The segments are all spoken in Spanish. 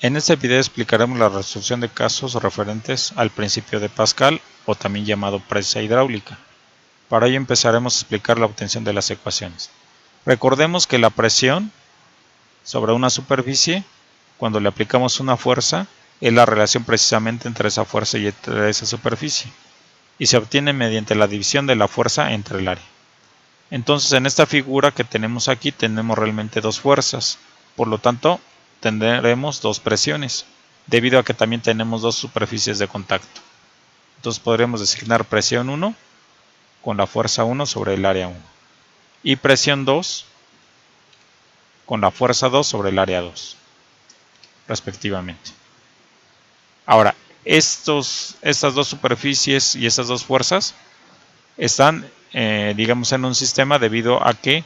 En este video explicaremos la resolución de casos referentes al principio de Pascal, o también llamado presa hidráulica. Para ello empezaremos a explicar la obtención de las ecuaciones. Recordemos que la presión sobre una superficie, cuando le aplicamos una fuerza, es la relación precisamente entre esa fuerza y entre esa superficie, y se obtiene mediante la división de la fuerza entre el área. Entonces, en esta figura que tenemos aquí tenemos realmente dos fuerzas, por lo tanto tendremos dos presiones, debido a que también tenemos dos superficies de contacto. Entonces podremos designar presión 1 con la fuerza 1 sobre el área 1 y presión 2 con la fuerza 2 sobre el área 2, respectivamente. Ahora, estas dos superficies y estas dos fuerzas están, digamos, en un sistema debido a que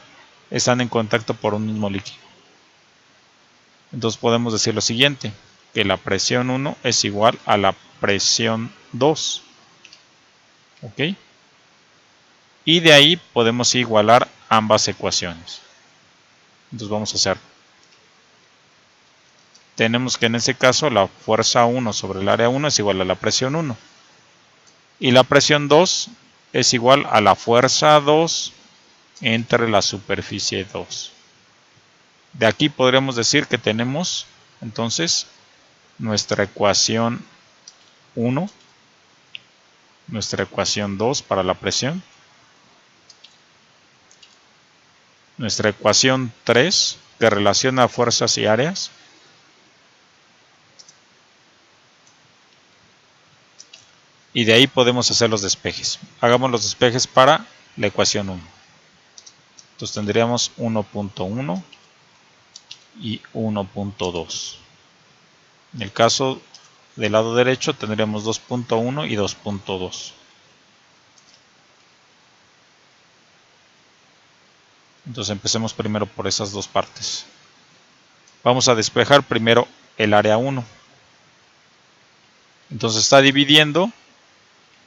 están en contacto por un mismo líquido. Entonces podemos decir lo siguiente, que la presión 1 es igual a la presión 2. ¿Ok? Y de ahí podemos igualar ambas ecuaciones. Entonces vamos a hacer. Tenemos que en este caso la fuerza 1 sobre el área 1 es igual a la presión 1. Y la presión 2 es igual a la fuerza 2 entre la superficie 2. De aquí podríamos decir que tenemos entonces nuestra ecuación 1, nuestra ecuación 2 para la presión, nuestra ecuación 3 que relaciona fuerzas y áreas, y de ahí podemos hacer los despejes. Hagamos los despejes para la ecuación 1. Entonces tendríamos 1.1 y 1.2. En el caso del lado derecho tendríamos 2.1 y 2.2. Entonces empecemos primero por esas dos partes. Vamos a despejar primero el área 1. Entonces está dividiendo,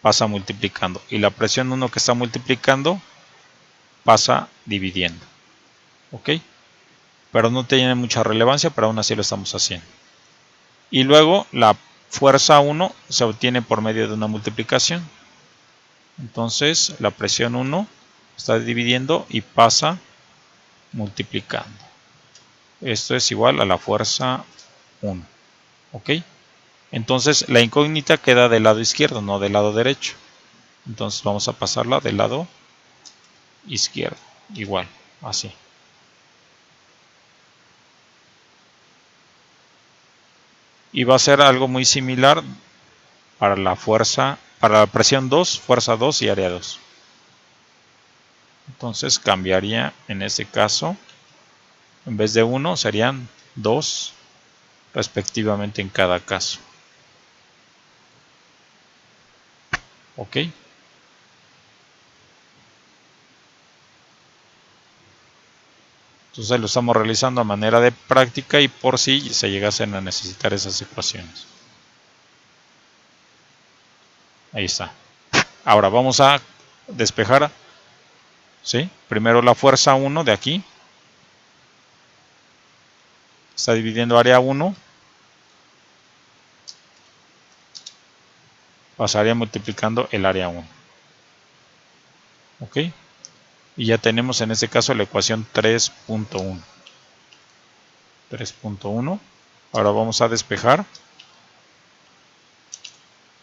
pasa multiplicando. Y la presión 1 que está multiplicando pasa dividiendo. ¿Ok? Pero no tiene mucha relevancia, pero aún así lo estamos haciendo. Y luego la fuerza 1 se obtiene por medio de una multiplicación. Entonces la presión 1 está dividiendo y pasa multiplicando. Esto es igual a la fuerza 1. ¿Ok? Entonces la incógnita queda del lado izquierdo, no del lado derecho. Entonces vamos a pasarla del lado izquierdo. Igual, así. Y va a ser algo muy similar para la fuerza, para la presión 2, fuerza 2 y área 2. Entonces cambiaría en este caso, en vez de 1 serían 2 respectivamente en cada caso. ¿Ok? Entonces lo estamos realizando a manera de práctica y por si se llegasen a necesitar esas ecuaciones. Ahí está. Ahora vamos a despejar, ¿sí? Primero la fuerza 1 de aquí. Está dividiendo área 1. Pasaría multiplicando el área 1. ¿Ok? Y ya tenemos en este caso la ecuación 3.1. 3.1. Ahora vamos a despejar,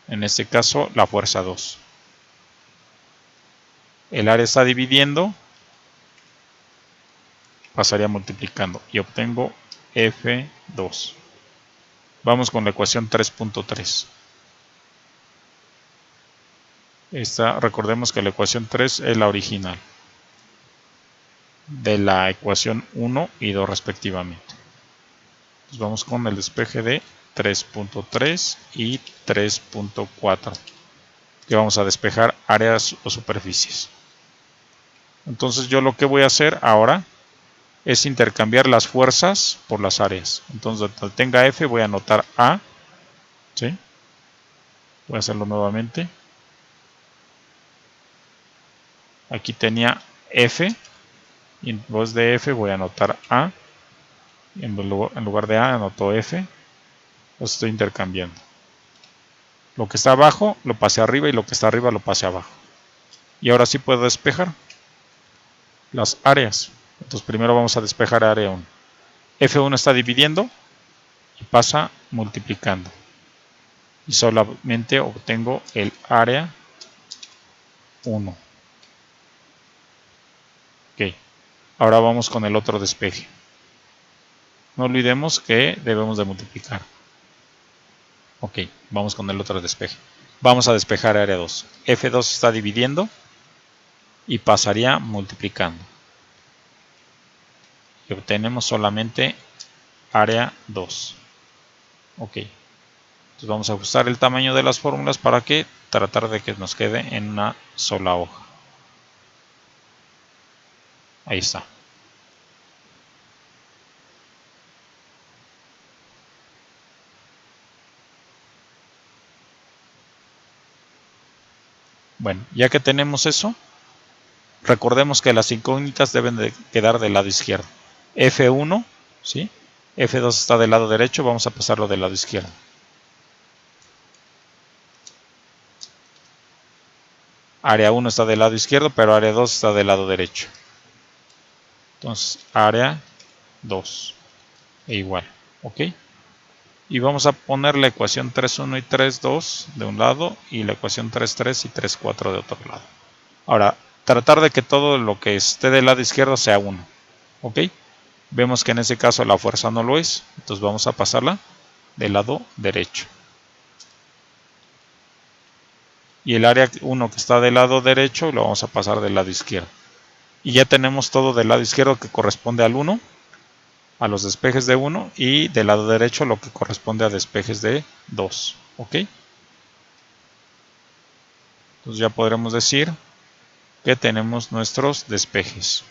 en este caso, la fuerza 2. El área está dividiendo, pasaría multiplicando y obtengo F2. Vamos con la ecuación 3.3. Recordemos que la ecuación 3 es la original de la ecuación 1 y 2 respectivamente. Entonces vamos con el despeje de 3.3 y 3.4, que vamos a despejar áreas o superficies. Entonces yo lo que voy a hacer ahora es intercambiar las fuerzas por las áreas. Entonces donde tenga F voy a anotar A, ¿sí? Voy a hacerlo nuevamente. Aquí tenía F y en vez de F voy a anotar A. En lugar de A anoto F. Los estoy intercambiando. Lo que está abajo lo pasé arriba y lo que está arriba lo pasé abajo. Y ahora sí puedo despejar las áreas. Entonces primero vamos a despejar área 1. F1 está dividiendo y pasa multiplicando. Y solamente obtengo el área 1. Ok. Ahora vamos con el otro despeje. No olvidemos que debemos de multiplicar. Ok, vamos con el otro despeje. Vamos a despejar área 2. F2 está dividiendo y pasaría multiplicando. Y obtenemos solamente área 2. Ok. Entonces vamos a ajustar el tamaño de las fórmulas para que tratar de que nos quede en una sola hoja. Ahí está. Bueno, ya que tenemos eso, recordemos que las incógnitas deben de quedar del lado izquierdo. F1, ¿sí? F2 está del lado derecho, vamos a pasarlo del lado izquierdo. Área 1 está del lado izquierdo, pero área 2 está del lado derecho. Entonces, área 2 e igual, ¿ok? Y vamos a poner la ecuación 3.1 y 3.2 de un lado y la ecuación 3.3 y 3.4 de otro lado. Ahora, tratar de que todo lo que esté del lado izquierdo sea 1, ¿ok? Vemos que en ese caso la fuerza no lo es, entonces vamos a pasarla del lado derecho. Y el área 1 que está del lado derecho lo vamos a pasar del lado izquierdo. Y ya tenemos todo del lado izquierdo que corresponde al 1, a los despejes de 1, y del lado derecho lo que corresponde a despejes de 2, ¿ok? Entonces ya podremos decir que tenemos nuestros despejes.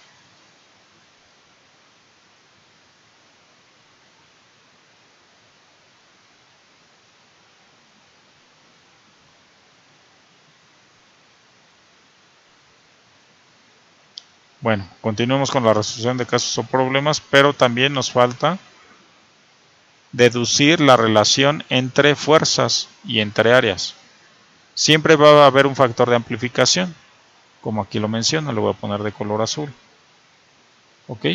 Bueno, continuemos con la resolución de casos o problemas, pero también nos falta deducir la relación entre fuerzas y entre áreas. Siempre va a haber un factor de amplificación, como aquí lo menciono, lo voy a poner de color azul. ¿Ok?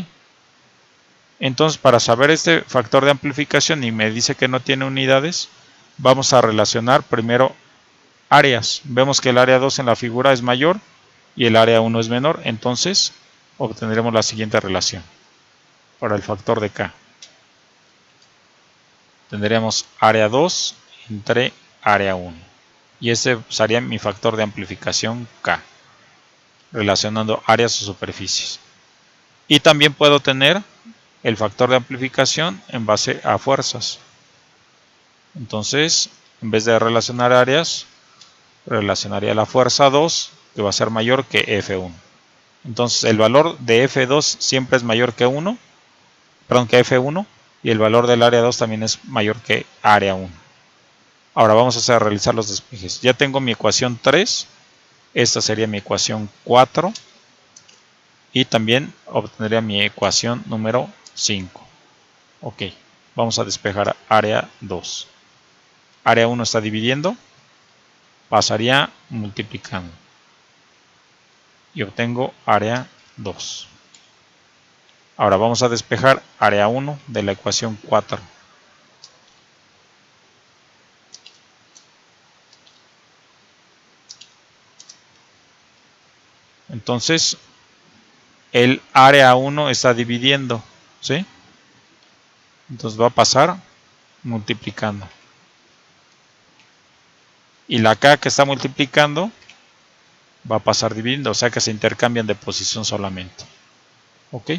Entonces, para saber este factor de amplificación y me dice que no tiene unidades, vamos a relacionar primero áreas. Vemos que el área 2 en la figura es mayor y el área 1 es menor, entonces obtendremos la siguiente relación para el factor de K. Tendríamos área 2 entre área 1. Y ese sería mi factor de amplificación K, relacionando áreas o superficies. Y también puedo tener el factor de amplificación en base a fuerzas. Entonces, en vez de relacionar áreas, relacionaría la fuerza 2, que va a ser mayor que F1. Entonces, el valor de F2 siempre es mayor que 1, perdón, que F1, y el valor del área 2 también es mayor que área 1. Ahora vamos a realizar los despejes. Ya tengo mi ecuación 3, esta sería mi ecuación 4, y también obtendría mi ecuación número 5. Ok, vamos a despejar área 2. Área 1 está dividiendo, pasaría multiplicando. Y obtengo área 2. Ahora vamos a despejar área 1 de la ecuación 4. Entonces, el área 1 está dividiendo, ¿sí? Entonces va a pasar multiplicando. Y la K que está multiplicando va a pasar dividiendo, o sea que se intercambian de posición solamente. ¿Ok?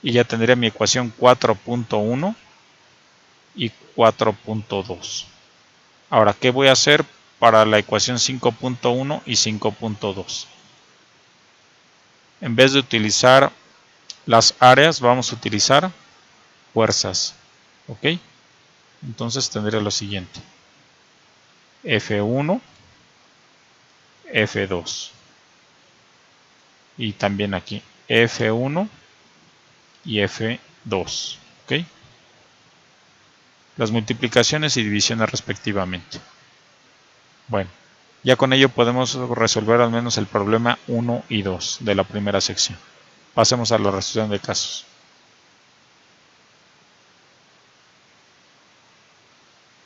Y ya tendría mi ecuación 4.1 y 4.2. Ahora, ¿qué voy a hacer para la ecuación 5.1 y 5.2? En vez de utilizar las áreas, vamos a utilizar fuerzas. ¿Ok? Entonces tendré lo siguiente. F1, F2. Y también aquí F1 y F2. ¿Ok? las multiplicaciones y divisiones respectivamente. Bueno, ya con ello podemos resolver al menos el problema 1 y 2 de la primera sección. Pasemos a la resolución de casos.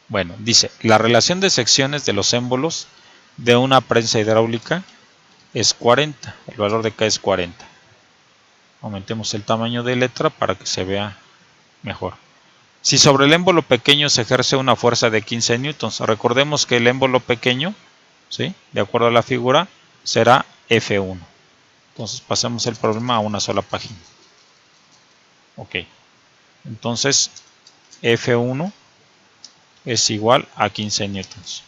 Bueno, dice, la relación de secciones de los émbolos de una prensa hidráulica es 40, el valor de K es 40. Aumentemos el tamaño de letra para que se vea mejor. Si sobre el émbolo pequeño se ejerce una fuerza de 15 newtons, recordemos que el émbolo pequeño, ¿sí?, de acuerdo a la figura, será F1. Entonces pasemos el problema a una sola página. Ok, entonces F1 es igual a 15 newtons.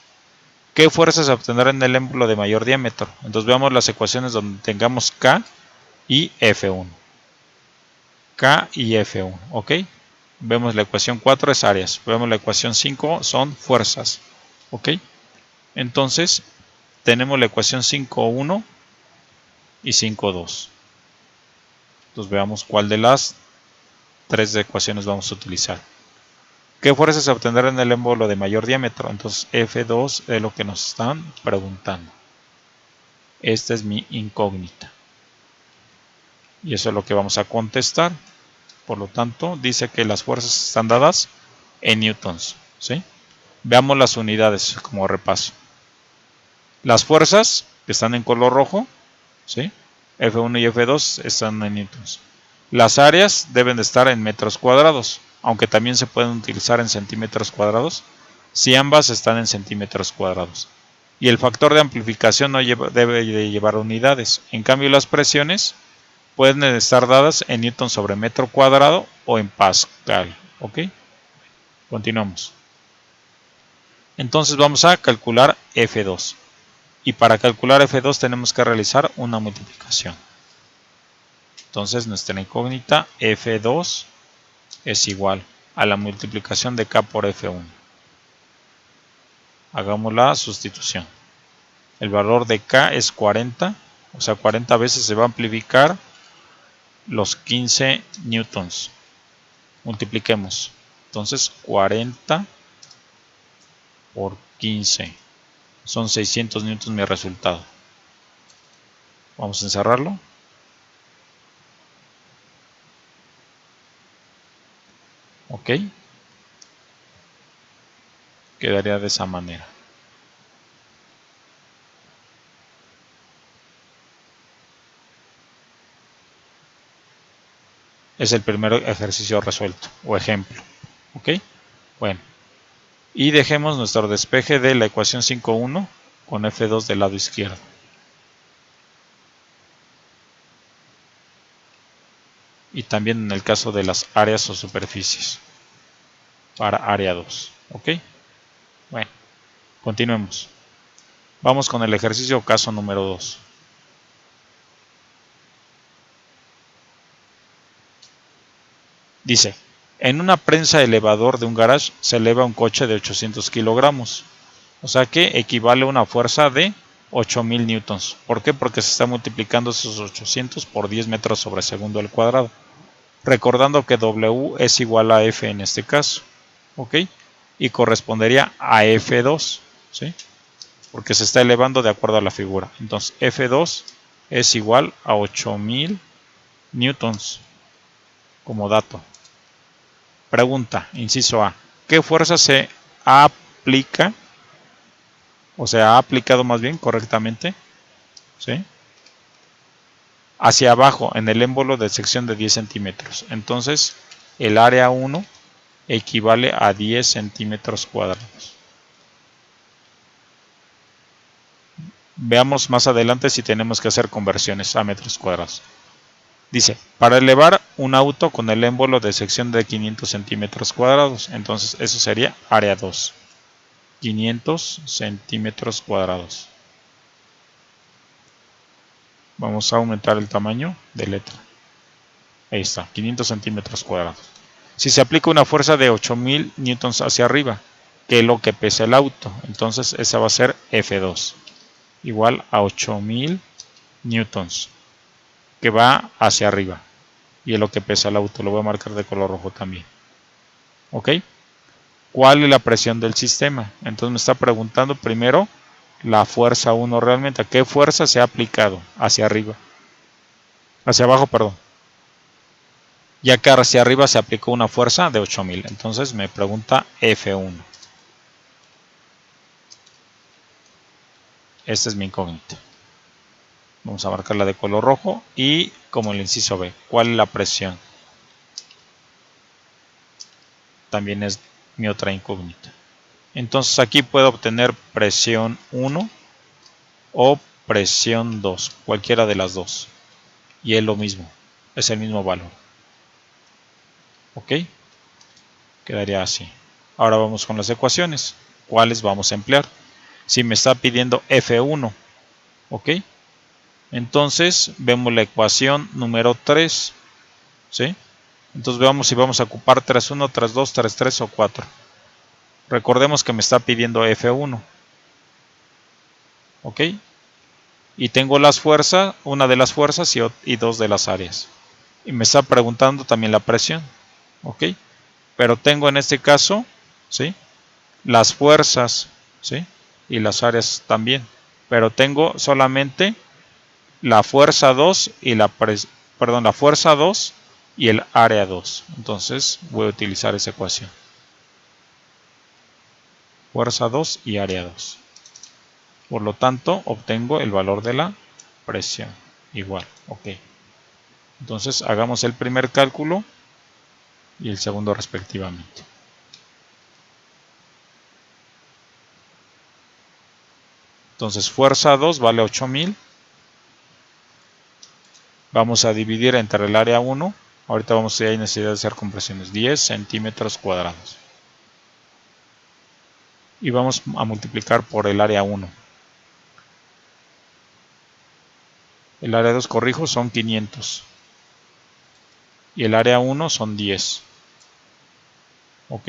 ¿Qué fuerza se obtendrá en el émbolo de mayor diámetro? Entonces veamos las ecuaciones donde tengamos K y F1. K y F1, ¿ok? Vemos la ecuación 4 es áreas, vemos la ecuación 5 son fuerzas, ¿ok? Entonces tenemos la ecuación 5.1 y 5.2. Entonces veamos cuál de las tres ecuaciones vamos a utilizar. ¿Qué fuerza se obtendrá en el émbolo de mayor diámetro? Entonces F2 es lo que nos están preguntando. Esta es mi incógnita. Y eso es lo que vamos a contestar. Por lo tanto, dice que las fuerzas están dadas en newtons, ¿sí? Veamos las unidades como repaso. Las fuerzas que están en color rojo, ¿sí?, F1 y F2 están en newtons. Las áreas deben de estar en metros cuadrados, aunque también se pueden utilizar en centímetros cuadrados, si ambas están en centímetros cuadrados. Y el factor de amplificación no debe de llevar unidades. En cambio, las presiones pueden estar dadas en newton sobre metro cuadrado o en pascal. ¿Ok? Continuamos. Entonces vamos a calcular F2. Y para calcular F2 tenemos que realizar una multiplicación. Entonces nuestra incógnita F2 es igual a la multiplicación de K por F1. Hagamos la sustitución. El valor de K es 40, o sea 40 veces se va a amplificar los 15 newtons. Multipliquemos. Entonces 40 por 15. Son 600 newtons mi resultado. Vamos a encerrarlo. Ok. Quedaría de esa manera. Es el primer ejercicio resuelto o ejemplo. Ok. Bueno. Y dejemos nuestro despeje de la ecuación 5.1 con F2 del lado izquierdo. Y también en el caso de las áreas o superficies. Para área 2. ¿Ok? Bueno, continuemos. Vamos con el ejercicio caso número 2. Dice, en una prensa elevador de un garage se eleva un coche de 800 kilogramos. O sea que equivale a una fuerza de 8000 newtons. ¿Por qué? Porque se está multiplicando esos 800 por 10 metros sobre segundo al cuadrado. Recordando que W es igual a F en este caso. ¿Ok? Y correspondería a F2. ¿Sí? Porque se está elevando de acuerdo a la figura. Entonces F2 es igual a 8000 newtons. Como dato. Pregunta, inciso A. ¿Qué fuerza se aplica? O sea, ha aplicado más bien correctamente, ¿sí?, hacia abajo en el émbolo de sección de 10 centímetros. Entonces, el área 1 equivale a 10 centímetros cuadrados. Veamos más adelante si tenemos que hacer conversiones a metros cuadrados. Dice, para elevar un auto con el émbolo de sección de 500 centímetros cuadrados. Entonces, eso sería área 2. 500 centímetros cuadrados. Vamos a aumentar el tamaño de letra. Ahí está, 500 centímetros cuadrados. Si se aplica una fuerza de 8000 newtons hacia arriba, que es lo que pesa el auto, entonces esa va a ser F2, igual a 8000 newtons, que va hacia arriba, y es lo que pesa el auto. Lo voy a marcar de color rojo también. ¿Ok? ¿cuál es la presión del sistema? Entonces me está preguntando primero la fuerza 1 realmente. ¿A qué fuerza se ha aplicado? Hacia arriba. Hacia abajo, perdón. Ya que hacia arriba se aplicó una fuerza de 8000. Entonces me pregunta F1. Esta es mi incógnita. Vamos a marcarla de color rojo. Y como el inciso B, ¿cuál es la presión? También es mi otra incógnita. Entonces aquí puedo obtener presión 1 o presión 2, cualquiera de las dos. Y es lo mismo, es el mismo valor. ¿Ok? Quedaría así. Ahora vamos con las ecuaciones. ¿Cuáles vamos a emplear? Si me está pidiendo F1, ¿ok? Entonces vemos la ecuación número 3, ¿sí? Entonces veamos si vamos a ocupar 3.1, 3.2, 3.3 o 4. Recordemos que me está pidiendo F1, ¿ok? Y tengo las fuerzas, una de las fuerzas y dos de las áreas. Y me está preguntando también la presión, ¿ok? Pero tengo en este caso, ¿sí? Las fuerzas, ¿sí? Y las áreas también. Pero tengo solamente la fuerza 2 y la fuerza 2 y el área 2. Entonces voy a utilizar esa ecuación. Fuerza 2 y área 2. Por lo tanto, obtengo el valor de la presión. Igual, ok. Entonces hagamos el primer cálculo y el segundo respectivamente. Entonces fuerza 2 vale 8000. Vamos a dividir entre el área 1. Ahorita vamos a ir a necesidad de hacer compresiones. 10 centímetros cuadrados. Y vamos a multiplicar por el área 1. El área 2, corrijo, son 500. Y el área 1 son 10. ¿Ok?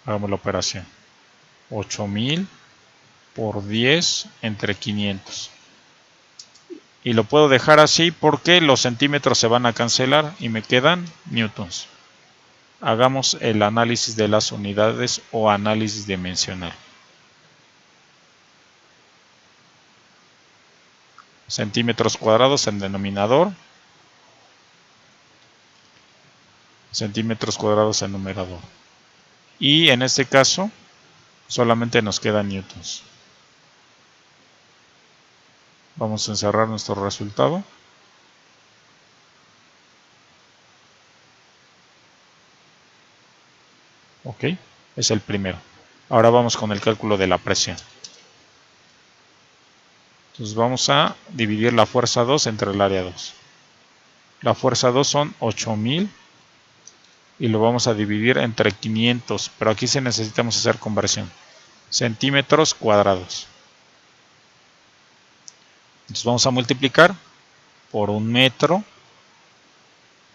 Hagamos la operación. 8000 por 10 entre 500. Y lo puedo dejar así porque los centímetros se van a cancelar y me quedan newtons. Hagamos el análisis de las unidades o análisis dimensional. Centímetros cuadrados en denominador. Centímetros cuadrados en numerador. Y en este caso solamente nos quedan newtons. Vamos a encerrar nuestro resultado. Ok, es el primero. Ahora vamos con el cálculo de la presión. Entonces vamos a dividir la fuerza 2 entre el área 2. La fuerza 2 son 8000 y lo vamos a dividir entre 500, pero aquí sí necesitamos hacer conversión. Centímetros cuadrados. Entonces vamos a multiplicar por 1 metro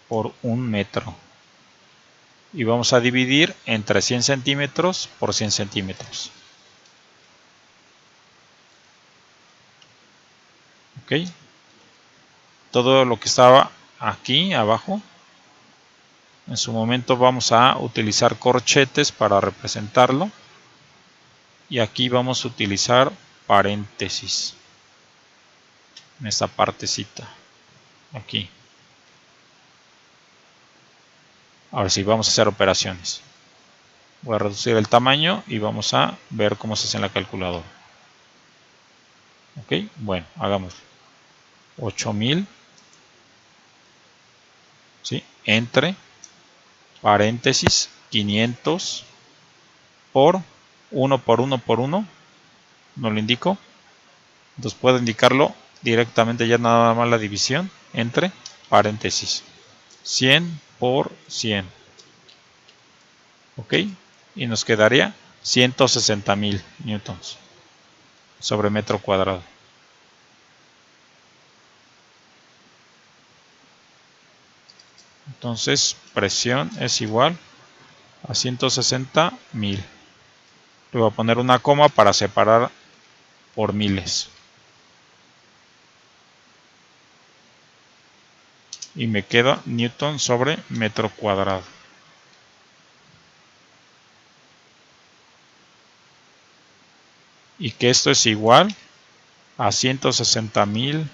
por 1 metro. Y vamos a dividir entre 100 centímetros por 100 centímetros. Ok. Todo lo que estaba aquí abajo, en su momento vamos a utilizar corchetes para representarlo. Y aquí vamos a utilizar paréntesis. En esta partecita. Aquí. Ahora sí, vamos a hacer operaciones. Voy a reducir el tamaño y vamos a ver cómo se hace en la calculadora. Ok, bueno, hagámoslo. 8000, ¿sí? Entre paréntesis 500 por 1 por 1 por 1. No lo indico. Entonces puedo indicarlo directamente ya nada más la división entre paréntesis. 100 por 100. Ok, y nos quedaría 160.000 newtons sobre metro cuadrado. Entonces presión es igual a 160.000. Le voy a poner una coma para separar por miles. Y me queda newton sobre metro cuadrado. Y que esto es igual a 160.000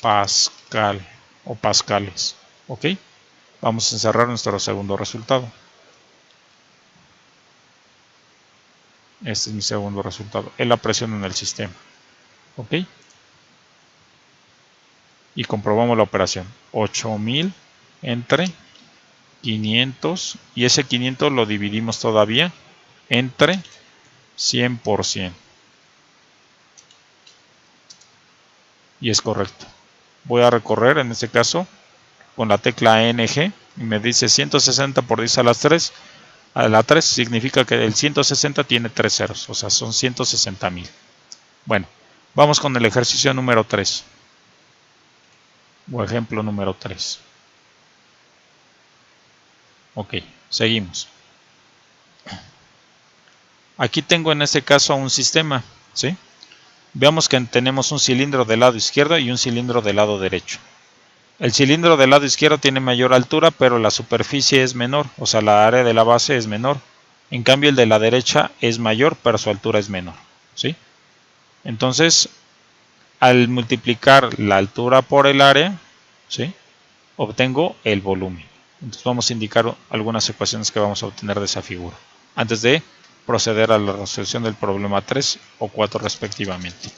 pascal o pascales. ¿Ok? Vamos a encerrar nuestro segundo resultado. Este es mi segundo resultado. Es la presión en el sistema. ¿Ok? Y comprobamos la operación. 8000 entre 500. Y ese 500 lo dividimos todavía entre 100%. Y es correcto. Voy a recorrer en este caso con la tecla NG. Y me dice 160 por 10 a la 3. A la 3 significa que el 160 tiene 3 ceros. O sea, son 160.000. Bueno, vamos con el ejercicio número 3. O ejemplo número 3. Ok, seguimos. Aquí tengo en este caso un sistema, ¿sí? Veamos que tenemos un cilindro del lado izquierdo y un cilindro del lado derecho. El cilindro del lado izquierdo tiene mayor altura, pero la superficie es menor, o sea, la área de la base es menor. En cambio, el de la derecha es mayor, pero su altura es menor, ¿sí? Entonces, al multiplicar la altura por el área, ¿sí?, obtengo el volumen. Entonces vamos a indicar algunas ecuaciones que vamos a obtener de esa figura, antes de proceder a la resolución del problema 3 o 4 respectivamente.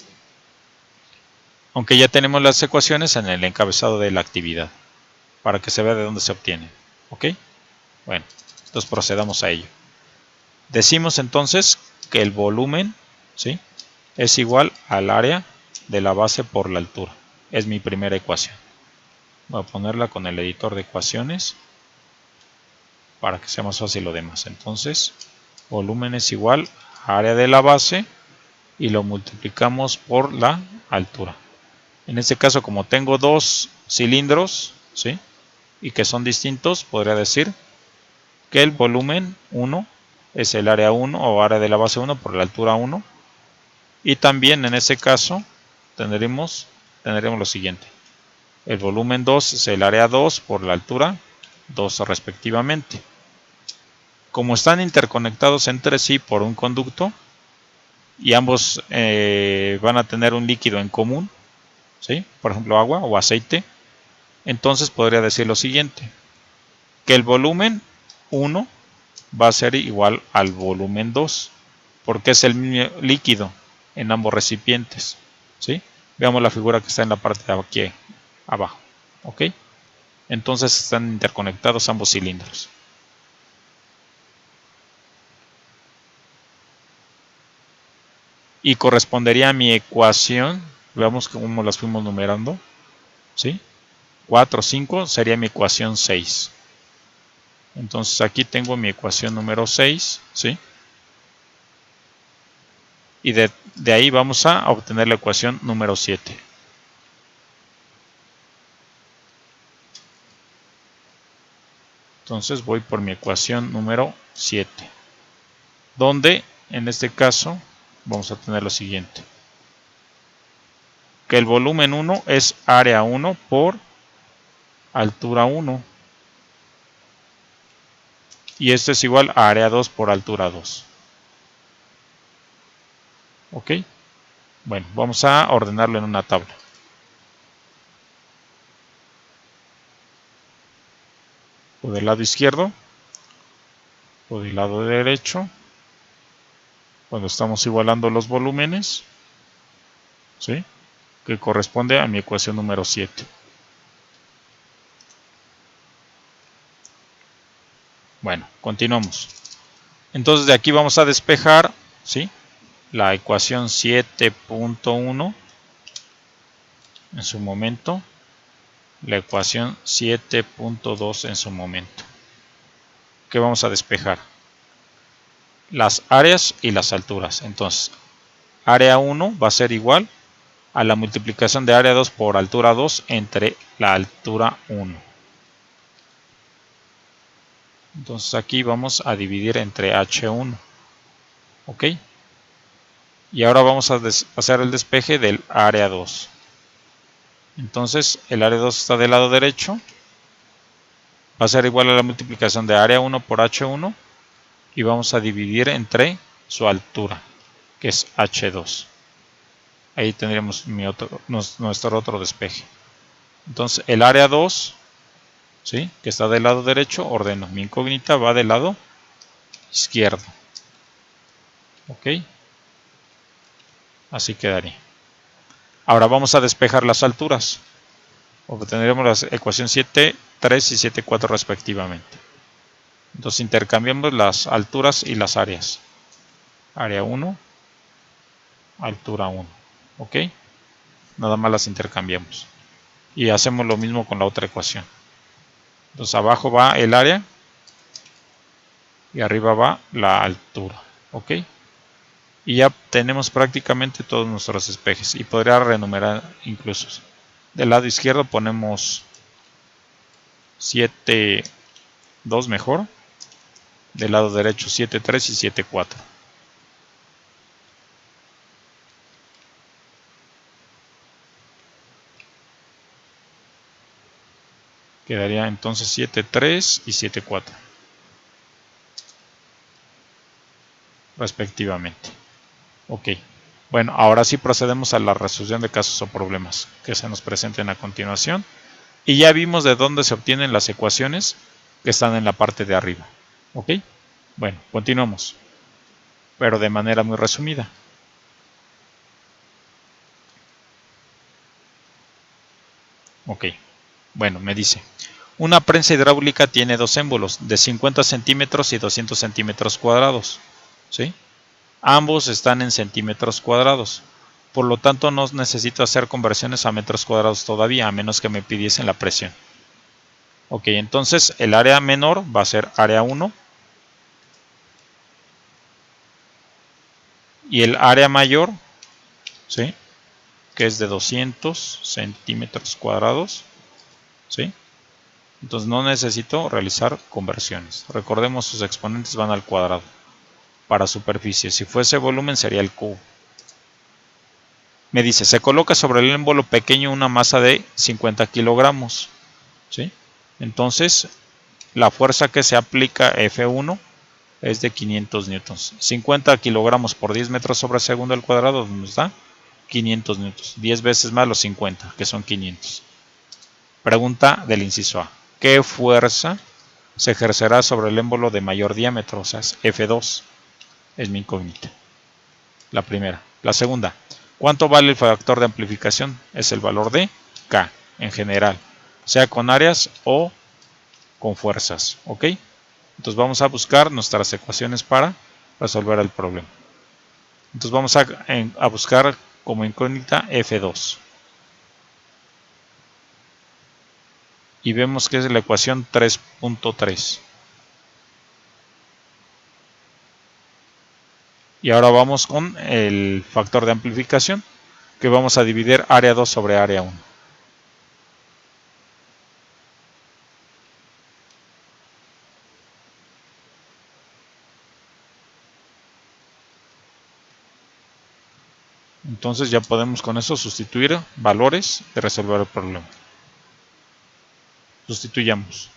Aunque ya tenemos las ecuaciones en el encabezado de la actividad, para que se vea de dónde se obtienen. ¿Ok? Bueno, entonces procedamos a ello. Decimos entonces que el volumen, ¿sí?, es igual al área de la base por la altura. Es mi primera ecuación. Voy a ponerla con el editor de ecuaciones para que sea más fácil lo demás. Entonces, volumen es igual a área de la base y lo multiplicamos por la altura. En este caso, como tengo dos cilindros, ¿sí?, y que son distintos, podría decir que el volumen 1 es el área 1 o área de la base 1 por la altura 1. Y también en este caso tendremos lo siguiente. El volumen 2 es el área 2 por la altura 2 respectivamente. Como están interconectados entre sí por un conducto y ambos van a tener un líquido en común, ¿sí?, por ejemplo agua o aceite, entonces podría decir lo siguiente, que el volumen 1 va a ser igual al volumen 2, porque es el mismo líquido en ambos recipientes, ¿sí? Veamos la figura que está en la parte de aquí abajo, ¿ok? Entonces están interconectados ambos cilindros. Y correspondería a mi ecuación, veamos cómo las fuimos numerando, ¿sí? 4, 5 sería mi ecuación 6. Entonces aquí tengo mi ecuación número 6, ¿sí? Y de ahí vamos a obtener la ecuación número 7. Entonces voy por mi ecuación número 7, donde en este caso vamos a tener lo siguiente, que el volumen 1 es área 1 por altura 1. Y esto es igual a área 2 por altura 2. ¿Ok? Bueno, vamos a ordenarlo en una tabla. O del lado izquierdo, o del lado derecho, cuando estamos igualando los volúmenes, ¿sí?, que corresponde a mi ecuación número 7. Bueno, continuamos. Entonces de aquí vamos a despejar, ¿sí?, la ecuación 7.1 en su momento, la ecuación 7.2 en su momento. ¿Qué vamos a despejar? Las áreas y las alturas. Entonces, área 1 va a ser igual a la multiplicación de área 2 por altura 2 entre la altura 1. Entonces aquí vamos a dividir entre H1. ¿Ok? Y ahora vamos a hacer el despeje del área 2. Entonces el área 2 está del lado derecho. Va a ser igual a la multiplicación de área 1 por H1 y vamos a dividir entre su altura, que es H2. Ahí tendríamos nuestro otro despeje. Entonces el área 2, ¿sí?, que está del lado derecho, ordeno. Mi incógnita va del lado izquierdo. Ok. Así quedaría. Ahora vamos a despejar las alturas. Obtendremos la ecuación 7,3 y 7,4 respectivamente. Entonces intercambiamos las alturas y las áreas. Área 1, altura 1. ¿Ok? Nada más las intercambiamos. Y hacemos lo mismo con la otra ecuación. Entonces abajo va el área y arriba va la altura. ¿Ok? Y ya tenemos prácticamente todos nuestros despejes. Y podría renumerar incluso. Del lado izquierdo ponemos 7,2 mejor. Del lado derecho 7,3 y 7,4. Quedaría entonces 7,3 y 7,4 respectivamente. Ok. Bueno, ahora sí procedemos a la resolución de casos o problemas que se nos presenten a continuación. Y ya vimos de dónde se obtienen las ecuaciones que están en la parte de arriba. Ok. Bueno, continuamos. Pero de manera muy resumida. Ok. Bueno, me dice. Una prensa hidráulica tiene dos émbolos de 50 centímetros y 200 centímetros cuadrados. ¿Sí? Ambos están en centímetros cuadrados. Por lo tanto, no necesito hacer conversiones a metros cuadrados todavía, a menos que me pidiesen la presión. Ok, entonces el área menor va a ser área 1. Y el área mayor, ¿sí?, que es de 200 centímetros cuadrados. ¿Sí? Entonces no necesito realizar conversiones. Recordemos, sus exponentes van al cuadrado. Para superficie, si fuese volumen sería el cubo. Me dice, se coloca sobre el émbolo pequeño una masa de 50 kilogramos. ¿Sí? Entonces, la fuerza que se aplica F1 es de 500 newtons. 50 kilogramos por 10 metros sobre segundo al cuadrado nos da 500 newtons. 10 veces más los 50, que son 500. Pregunta del inciso A. ¿Qué fuerza se ejercerá sobre el émbolo de mayor diámetro? O sea, es F2. Es mi incógnita. La primera. La segunda. ¿Cuánto vale el factor de amplificación? Es el valor de K en general, sea con áreas o con fuerzas. ¿Ok? Entonces vamos a buscar nuestras ecuaciones para resolver el problema. Entonces vamos a buscar como incógnita F2. Y vemos que es la ecuación 3.3. Y ahora vamos con el factor de amplificación, que vamos a dividir área 2 sobre área 1. Entonces ya podemos con eso sustituir valores y resolver el problema. Sustituyamos.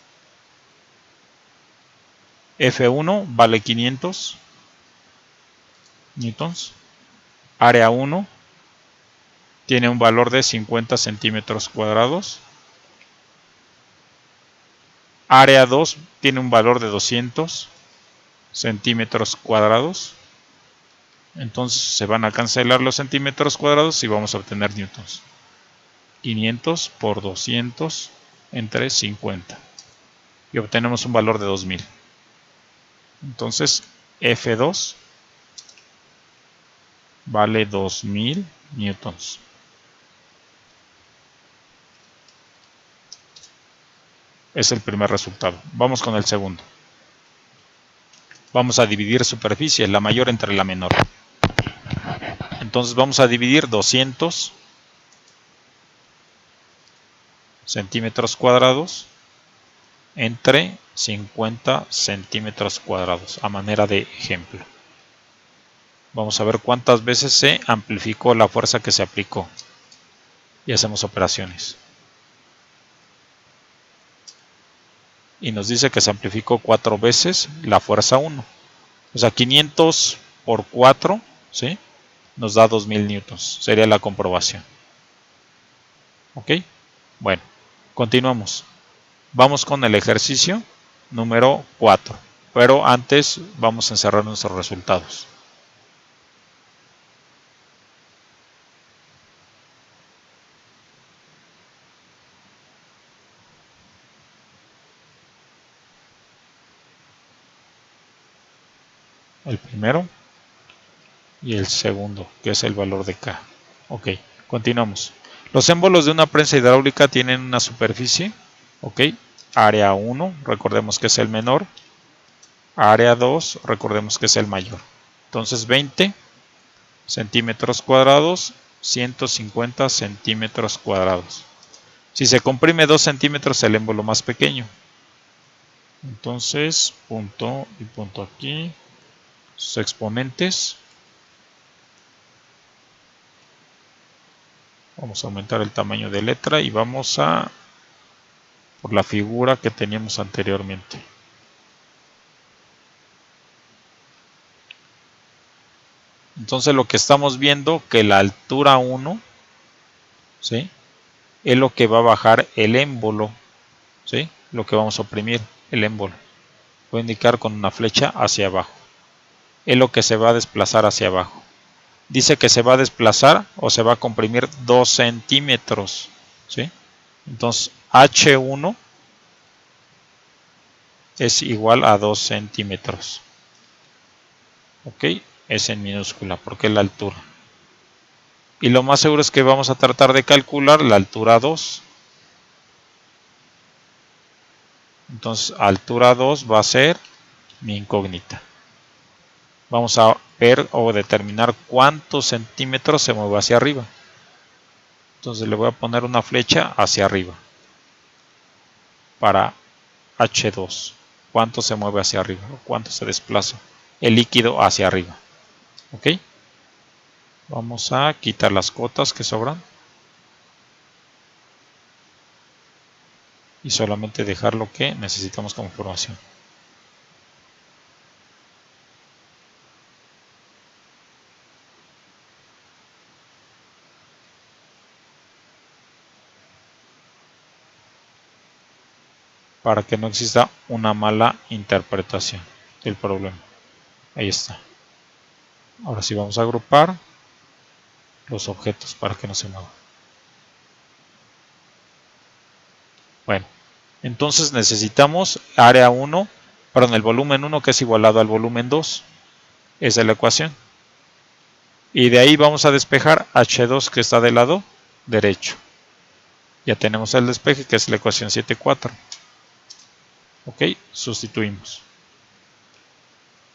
F1 vale 500 newtons. Área 1 tiene un valor de 50 centímetros cuadrados. Área 2 tiene un valor de 200 centímetros cuadrados. Entonces se van a cancelar los centímetros cuadrados y vamos a obtener newtons. 500 por 200 entre 50. Y obtenemos un valor de 2000. Entonces F2 vale 2000 newtons. Es el primer resultado. Vamos con el segundo. Vamos a dividir superficie, la mayor entre la menor. Entonces vamos a dividir 200 centímetros cuadrados entre 50 centímetros cuadrados, a manera de ejemplo. Vamos a ver cuántas veces se amplificó la fuerza que se aplicó. y hacemos operaciones. Y nos dice que se amplificó 4 veces la fuerza 1. O sea, 500 por 4, ¿sí? Nos da 2000 newtons. Sería la comprobación. ¿Ok? Bueno, continuamos. Vamos con el ejercicio número 4. Pero antes vamos a encerrar nuestros resultados. El primero y el segundo, que es el valor de K. Ok, continuamos. Los émbolos de una prensa hidráulica tienen una superficie, ok, área 1, recordemos que es el menor, área 2, recordemos que es el mayor. Entonces 20 centímetros cuadrados, 150 centímetros cuadrados. Si se comprime 2 centímetros, el émbolo más pequeño. Entonces, punto y punto aquí, sus exponentes. Vamos a aumentar el tamaño de letra y vamos a por la figura que teníamos anteriormente. Entonces lo que estamos viendo que la altura 1, ¿sí?, es lo que va a bajar el émbolo, ¿sí?, lo que vamos a oprimir, el émbolo. Voy a indicar con una flecha hacia abajo. Es lo que se va a desplazar hacia abajo. Dice que se va a desplazar o se va a comprimir 2 centímetros, ¿sí? Entonces H1 es igual a 2 centímetros. Ok, es en minúscula porque es la altura. Y lo más seguro es que vamos a tratar de calcular la altura 2. Entonces altura 2 va a ser mi incógnita. Vamos a ver o determinar cuántos centímetros se mueve hacia arriba. Entonces le voy a poner una flecha hacia arriba. Para H2. ¿Cuánto se mueve hacia arriba? ¿Cuánto se desplaza el líquido hacia arriba? ¿Ok? Vamos a quitar las cotas que sobran. Y solamente dejar lo que necesitamos como información. Para que no exista una mala interpretación del problema. Ahí está. Ahora sí vamos a agrupar los objetos para que no se muevan. Bueno, entonces necesitamos área 1, perdón, el volumen 1 que es igualado al volumen 2. Esa es la ecuación. Y de ahí vamos a despejar H2 que está del lado derecho. Ya tenemos el despeje que es la ecuación 7,4. Ok, sustituimos.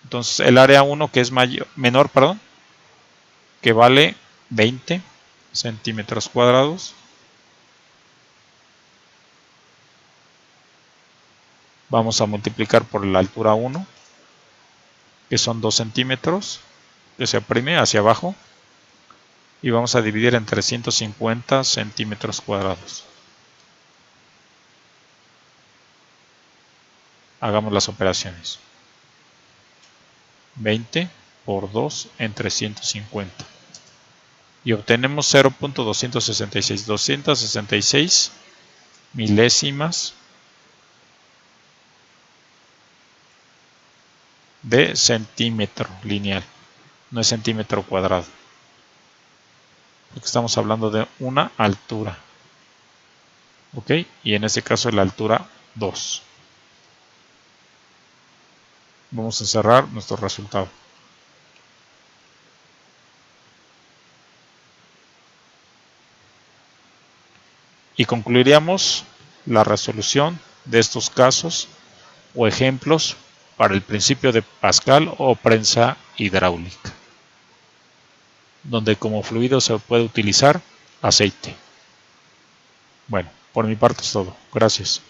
Entonces el área 1 que es menor, que vale 20 centímetros cuadrados. Vamos a multiplicar por la altura 1, que son 2 centímetros, que se oprime hacia abajo. Y vamos a dividir en 350 centímetros cuadrados. Hagamos las operaciones. 20 por 2 en 350. Y obtenemos 0.266 milésimas de centímetro lineal. No es centímetro cuadrado. Porque estamos hablando de una altura. ¿Ok? Y en este caso es la altura 2. Vamos a cerrar nuestro resultado. Y concluiríamos la resolución de estos casos o ejemplos para el principio de Pascal o prensa hidráulica, donde como fluido se puede utilizar aceite. Bueno, por mi parte es todo. Gracias.